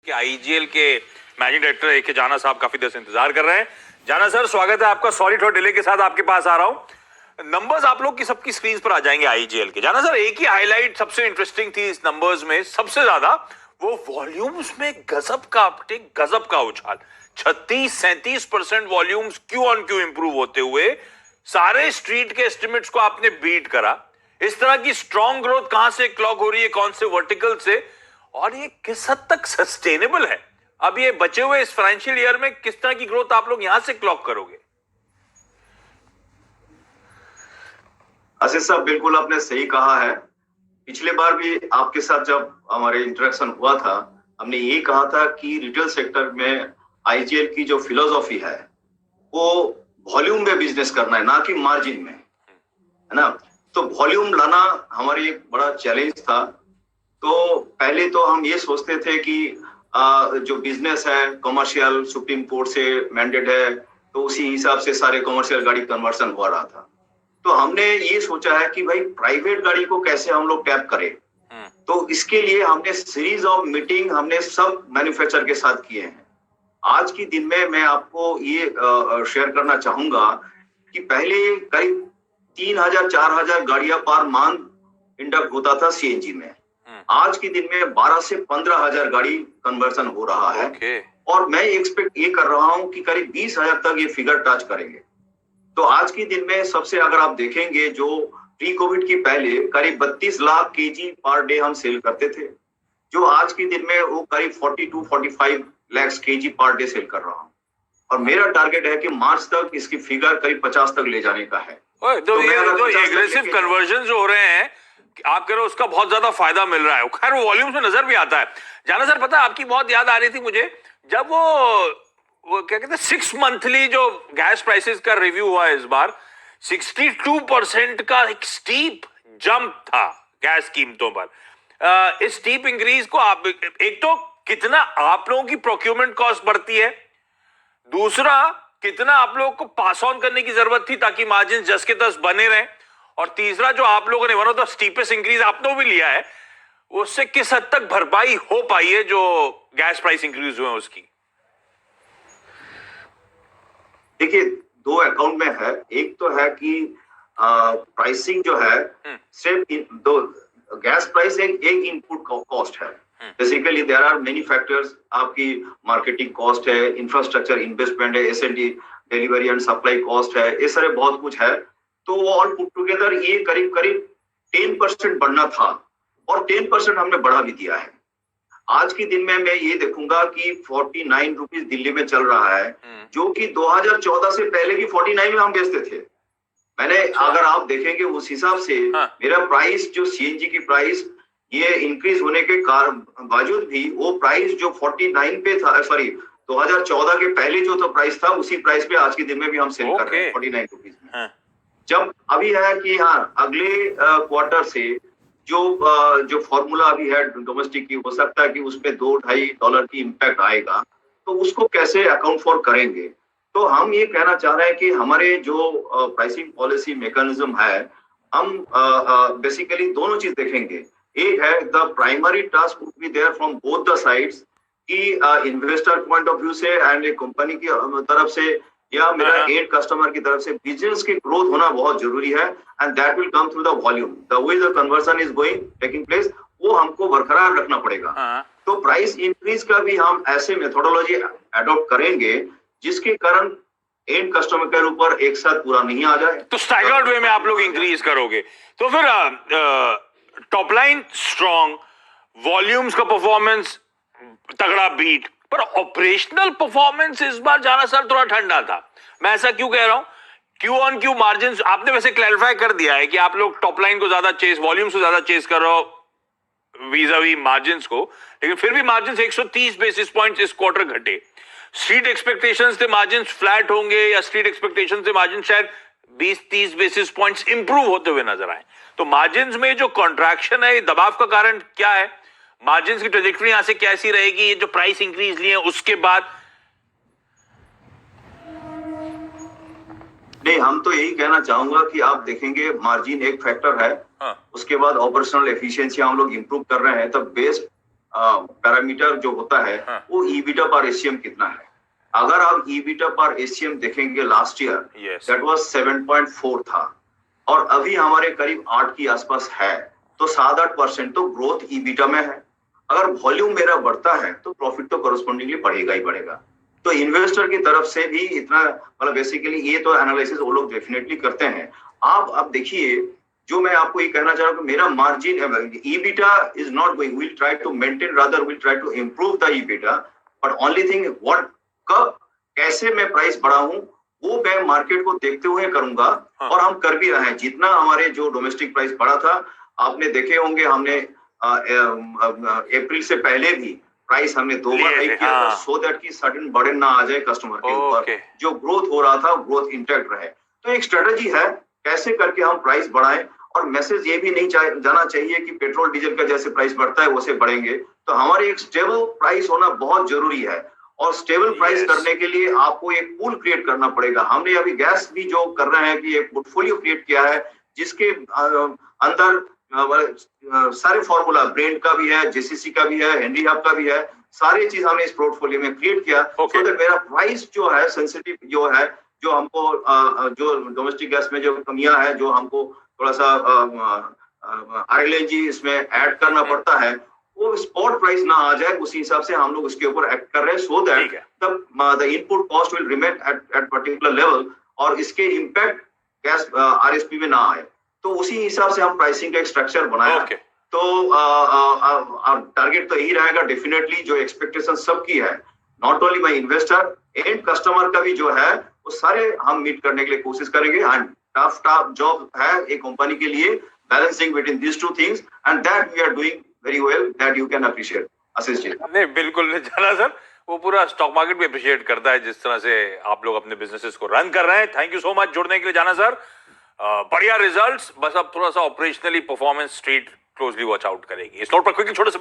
कि आईजीएल के managing director ए के जाना साहब काफी देर से इंतजार कर रहे हैं। जाना सर, स्वागत है आपका। सॉरी थोड़ा डिले के साथ आपके पास आ रहा हूं। नंबर्स आप लोग की सबकी स्क्रीन पर आ जाएंगे आईजीएल के। जाना सर, एक ही हाईलाइट सबसे इंटरेस्टिंग थी इस नंबर्स में, सबसे ज्यादा वो वॉल्यूम्स में गजब का अपटेक, गजब का उछाल। 36-37% volumes Q on Q improve होते हुए सारे स्ट्रीट के एस्टिमेट्स को आपने बीट करा। इस तरह की स्ट्रॉन्ग ग्रोथ कहां से क्लॉक हो रही है, कौन से वर्टिकल से, और ये किस हद तक सस्टेनेबल है? अब ये बचे हुए इस फाइनेंशियल ईयर में किस तरह की ग्रोथ आप लोग यहां से क्लॉक करोगे? आशीष साहब, बिल्कुल आपने सही कहा है। पिछले बार भी आपके साथ जब हमारे इंटरेक्शन हुआ था, हमने ये कहा था कि रिटेल सेक्टर में आईजीएल की जो फिलोसॉफी है वो वॉल्यूम में बिजनेस करना है, ना कि मार्जिन में, है ना। तो वॉल्यूम लाना हमारी एक बड़ा चैलेंज था। तो पहले तो हम ये सोचते थे कि जो बिजनेस है कमर्शियल सुप्रीम कोर्ट से मैंडेट है, तो उसी हिसाब से सारे कमर्शियल गाड़ी कन्वर्सन हो रहा था। तो हमने ये सोचा है कि भाई प्राइवेट गाड़ी को कैसे हम लोग टैप करें। तो इसके लिए हमने सीरीज ऑफ मीटिंग हमने सब मैन्युफैक्चरर के साथ किए हैं। आज के दिन में मैं आपको ये शेयर करना चाहूंगा कि पहले करीब 3000-4000 गाड़ियां पर मंथ इंडक्ट होता था सीएनजी में। आज के दिन में 12 से 15,000 गाड़ी कन्वर्सन हो रहा है। और मैं एक्सपेक्ट ये कर रहा हूं कि करीब 20,000 तक ये फिगर टच करेंगे। तो आज के दिन में सबसे अगर आप देखेंगे, जो प्री कोविड की पहले करीब 32 लाख केजी पर डे हम सेल करते थे, जो आज के दिन में वो करीब 42-45 lakh KG per day sale कर रहा हूं। और मेरा टारगेट है कि मार्च तक इसकी फिगर करीब 50 तक ले जाने का है। तो ये जो एग्रेसिव कन्वर्जन जो हो रहे हैं, आप कह रहे हो उसका बहुत ज्यादा फायदा मिल रहा है। खैर वॉल्यूम्स में नजर भी आता है। जाना सर, पता है आपकी बहुत याद आ रही थी मुझे, जब वो क्या कहते हैं 6 मंथली जो गैस प्राइसेस का रिव्यू हुआ इस बार, 62% का एक स्टीप जंप था गैस कीमतों पर। इस स्टीप इंक्रीज को आप एक तो कितना आप लोगों की प्रोक्योरमेंट कॉस्ट बढ़ती है, दूसरा कितना आप लोगों को पास ऑन करने की जरूरत थी ताकि मार्जिन जस के तस बने रहें, और तीसरा जो आप लोगों ने one of the steepest increase आपने भी लिया है, उससे किस हद तक भरपाई हो पाई है जो गैस प्राइस इंक्रीज हुए उसकी? देखिए, दो अकाउंट में है। एक तो है कि प्राइसिंग जो है सिर्फ दो गैस प्राइस एक इनपुट कॉस्ट है। Basically there are many factors. आपकी मार्केटिंग कॉस्ट है, इंफ्रास्ट्रक्चर इन्वेस्टमेंट है, SND delivery and supply cost है, ये सारे बहुत कुछ है। तो वो ऑल पुट टुगेदर ये करीब 10% बढ़ना था, और 10% हमने बढ़ा भी दिया है। आज के दिन में मैं ये देखूंगा कि 49 रुपीज दिल्ली में चल रहा है, जो कि 2014 से पहले की 49 में हम बेचते थे। मैंने अगर आप देखेंगे उस हिसाब से मेरा प्राइस, जो सीएनजी की प्राइस ये इंक्रीज होने के बावजूद भी वो प्राइस जो 49 पे था, सॉरी 2014 के पहले जो तो प्राइस था, उसी प्राइस पे आज के दिन में भी हम सेल कर रहे हैं 49 रुपीज में। जब अभी है कि हाँ, अगले क्वार्टर से जो फॉर्मूला अभी है डोमेस्टिक की, हो सकता है कि उसपे $2-2.5 की इम्पैक्ट आएगा, तो उसको कैसे अकाउंट फॉर करेंगे। तो हम ये कहना चाह रहे हैं कि हमारे जो प्राइसिंग पॉलिसी मैकेनिज्म है, हम बेसिकली दोनों चीज देखेंगे। एक है the primary task would be there from both the sides, कि इन्वेस्टर पॉइंट ऑफ व्यू से एंड एक कंपनी की तरफ से या मेरा एंड कस्टमर की तरफ से बिजनेस की ग्रोथ होना बहुत जरूरी है, and that will come through the volume. The way the conversion is going taking place, वो हमको बरकरार रखना पड़ेगा। तो प्राइस इंक्रीज का भी हम ऐसे मेथोडोलॉजी अडॉप्ट करेंगे जिसके कारण एंड कस्टमर के ऊपर एक साथ पूरा नहीं आ जाए। तो स्टैगर्ड वे में आप लोग इंक्रीज करोगे, तो फिर टॉप लाइन स्ट्रॉन्ग, वॉल्यूम्स का परफॉर्मेंस तगड़ा बीट, पर ऑपरेशनल परफॉर्मेंस इस बार जाना सर थोड़ा ठंडा था। मैं ऐसा क्यों कह रहा हूं? क्यू ऑन क्यू मार्जिन आपने वैसे क्लैरिफाई कर दिया है कि आप लोग टॉप लाइन को ज्यादा चेस, वॉल्यूम्स को ज्यादा चेस कर रहे हो वीज़ावी मार्जिन्स को, लेकिन फिर भी मार्जिन 130 बेसिस पॉइंट्स इस क्वार्टर घटे। स्ट्रीट एक्सपेक्टेशंस थे मार्जिन्स फ्लैट होंगे, या स्ट्रीट एक्सपेक्टेशंस थे मार्जिन शायद 20-30 बेसिस पॉइंट्स इंप्रूव होते हुए नजर आए। तो मार्जिन्स में जो कॉन्ट्रैक्शन है, दबाव का कारण क्या है? मार्जिन्स की ट्रेजेक्टरी यहां से कैसी रहेगी, ये जो प्राइस इंक्रीज लिए उसके बाद? नहीं, हम तो यही कहना चाहूंगा कि आप देखेंगे मार्जिन एक फैक्टर है, उसके बाद ऑपरेशनल एफिशिएंसी हम लोग इंप्रूव कर रहे हैं। तो बेस्ट पैरामीटर जो होता है हाँ. वो ईबिटा पर एसीएम कितना है। अगर आप ईबिटा पर एसीएम देखेंगे last year Yes. That was 7.4 था और अभी हमारे करीब 8 के आसपास है, तो 7-8% तो ग्रोथ ईबिटा में है। अगर वॉल्यूम मेरा बढ़ता है तो प्रॉफिट तो कॉरस्पॉन्डिंगली बढ़ेगा ही बढ़ेगा। तो इन्वेस्टर की तरफ से भी इतना मतलब बेसिकली ये तो एनालिसिस वो लोग डेफिनेटली करते हैं। आप अब देखिए, जो मैं आपको ये कहना चाह रहा हूँ कि मेरा margin EBITDA is not going, will try to maintain, rather will try to improve the EBITDA, but only thing what कब कैसे मैं प्राइस बढ़ाऊं वो मैं मार्केट को देखते हुए करूंगा। हाँ. और हम कर भी रहे हैं। जितना हमारे जो डोमेस्टिक प्राइस बढ़ा था, आपने देखे होंगे, हमने अप्रैल से पहले भी प्राइस हमने 2 बार हाइक किया था, सो दैट की सडन बर्डन ना आ जाए कस्टमर के ऊपर। जो ग्रोथ हो रहा था ग्रोथ इंटैक्ट रहे। तो एक स्ट्रेटजी है कैसे करके हम प्राइस बढ़ाएं। और मैसेज ये भी नहीं जाना चाहिए कि पेट्रोल डीजल का जैसे प्राइस बढ़ता है वैसे बढ़ेंगे। तो हमारे एक स्टेबल प्राइस होना बहुत जरूरी है। और स्टेबल प्राइस करने के लिए आपको एक पूल क्रिएट करना पड़ेगा। हमने अभी गैस भी जो कर रहे हैं कि एक पोर्टफोलियो क्रिएट किया है जिसके अंदर सारे फॉर्मूला ब्रेंड का भी है, जेसीसी का भी है, हेनरी हब का भी है, सारी चीज हमने इस पोर्टफोलियो में क्रिएट किया। सो दैट मेरा प्राइस जो है सेंसिटिव जो है, जो हमको जो डोमेस्टिक गैस में जो कमियां है, जो हमको थोड़ा सा आरएलएनजी इसमें ऐड करना पड़ता है, वो स्पॉट प्राइस ना आ जाए, उसी हिसाब से हम लोग उसके ऊपर एक्ट कर रहे हैं। So that the input cost will remain at particular level और इसके इम्पैक्ट गैस आरएसपी में ना आए। तो उसी हिसाब से हम प्राइसिंग का एक स्ट्रक्चर बनाया। तो टारगेट तो यही रहेगा डेफिनेटली, जो एक्सपेक्टेशन सबकी है, not only by investor, and customer का भी जो है, वो सारे हम मीट करने के लिए कोशिश करेंगे। एंड टफ जॉब है एक कंपनी के लिए, balancing between these two things, and that we are doing very well, that you can appreciate. Ashish ji. नहीं, बिल्कुल नहीं जाना सर, वो पूरा स्टॉक मार्केट भी अप्रिशिएट करता है जिस तरह से आप लोग अपने बिजनेसेस को रन कर रहे हैं। थैंक यू सो मच जुड़ने के लिए जाना सर। बढ़िया रिजल्ट्स, बस अब थोड़ा सा operationally performance street closely watch out करेगी। इस नोट पर क्विकली छोटे से